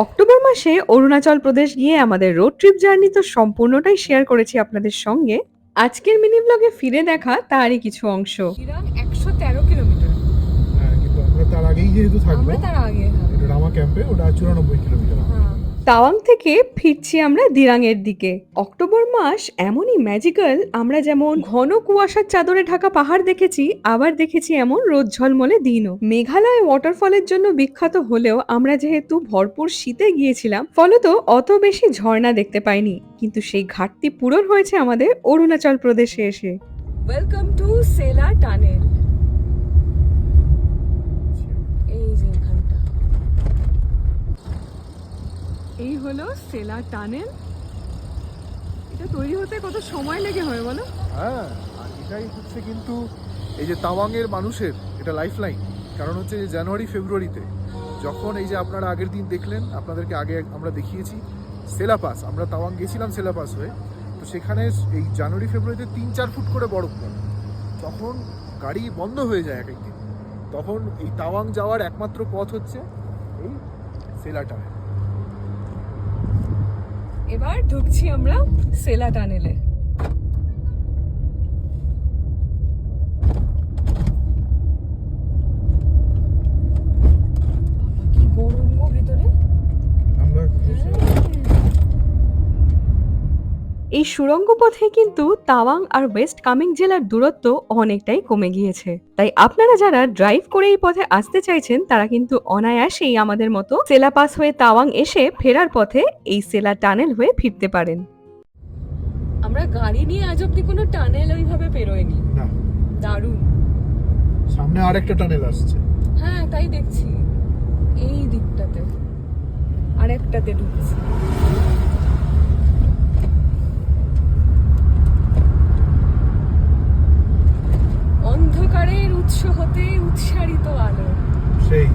October মাসে অরুণাচল প্রদেশ গিয়ে আমাদের রোড ট্রিপ জার্নি তো সম্পূর্ণটাই শেয়ার করেছি আপনাদের সঙ্গে। আজকের মিনি ব্লগে ফিরে দেখা তারই কিছু অংশ। চিরাং 113 কিলোমিটার। হ্যাঁ, কিন্তু আমরা তার আগেই যেহেতু থাকবো, আমরা তার আগে এটা রামা ক্যাম্পে, ওটা 94 কিলোমিটার। তাওয়াং থেকে ফিরছি আমরা দিরাং এর দিকে। অক্টোবর মাস এমনই ম্যাজিক্যাল, আমরা যেমন ঘন কুয়াশার চাদরে ঢাকা পাহাড় দেখেছি, আবার দেখেছি এমন রোদ ঝলমলে দিনও। মেঘালয় ওয়াটারফলের জন্য বিখ্যাত হলেও আমরা যেহেতু ভরপুর শীতে গিয়েছিলাম, ফলত অত বেশি ঝর্ণা দেখতে পাইনি, কিন্তু সেই ঘাটতি পূরণ হয়েছে আমাদের অরুণাচল প্রদেশে এসে। Welcome to Sela tunnel. এই যে এখানটা, এই হলো সেলা টানেল। এটা তৈরি হতে কত সময় লেগে হয় বলো? হ্যাঁ, আর এটাই হচ্ছে কিন্তু এই যে তাওয়াংয়ের মানুষের এটা লাইফ লাইন। কারণ হচ্ছে যে জানুয়ারি ফেব্রুয়ারিতে যখন এই যে আপনারা আগের দিন দেখলেন, আপনাদেরকে আগে আমরা দেখিয়েছি সেলাপাস, আমরা তাওয়াং গেছিলাম সেলাপাস হয়ে, তো সেখানে এই জানুয়ারি ফেব্রুয়ারিতে 3-4 ফুট করে বরফ পড়ে। তখন গাড়ি বন্ধ হয়ে যায় এক একদিন। তখন এই তাওয়াং যাওয়ার একমাত্র পথ হচ্ছে এই সেলা টানেল। এবার ঢুকছি আমরা সেলা টানেলে। কি গরম গো ভেতরে। আমরা এই সুড়ঙ্গ পথে কিন্তু তাওয়াং আর ওয়েস্ট কামেং জেলার দূরত্ব অনেকটাই কমে গিয়েছে। তাই আপনারা যারা ড্রাইভ করে এই পথে আসতে চাইছেন, তারা কিন্তু অনায়াসেই আমাদের মতো সেলা পাস হয়ে তাওয়াং এসে ফেরার পথে এই সেলা টানেল হয়ে ফিরতে পারেন। আমরা গাড়ি নিয়ে আজ অব্দি কোনো টানেল ওইভাবে পেরোয়নি। না, দারুণ। সামনে আরেকটা টানেল আসছে। হ্যাঁ, তাই দেখছি এই দিকটাতে আরেকটাতে ঢুকছি। অন্ধকারের উৎস হতে উৎসারিত আলো। সেই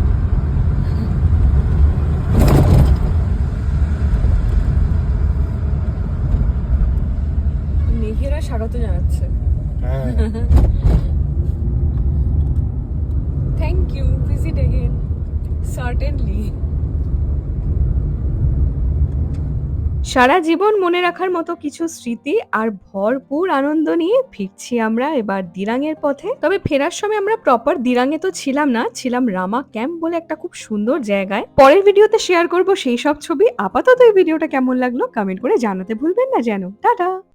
মেঘেরা স্বাগত জানাচ্ছে। হ্যাঁ, thank you, visit again, certainly. সারা জীবন মনে রাখার মতো কিছু স্মৃতি আর ভরপুর আনন্দ নিয়ে ফিরছি আমরা এবার দিরাংয়ের পথে। তবে ফেরার সময় আমরা প্রপার দিরাংয়ে তো ছিলাম না, ছিলাম রামা ক্যাম্প বলে একটা খুব সুন্দর জায়গায়। পরের ভিডিওতে শেয়ার করব সেই সব ছবি। আপাতত এই ভিডিওটা কেমন লাগলো কমেন্ট করে জানাতে ভুলবেন না যেন। টাটা।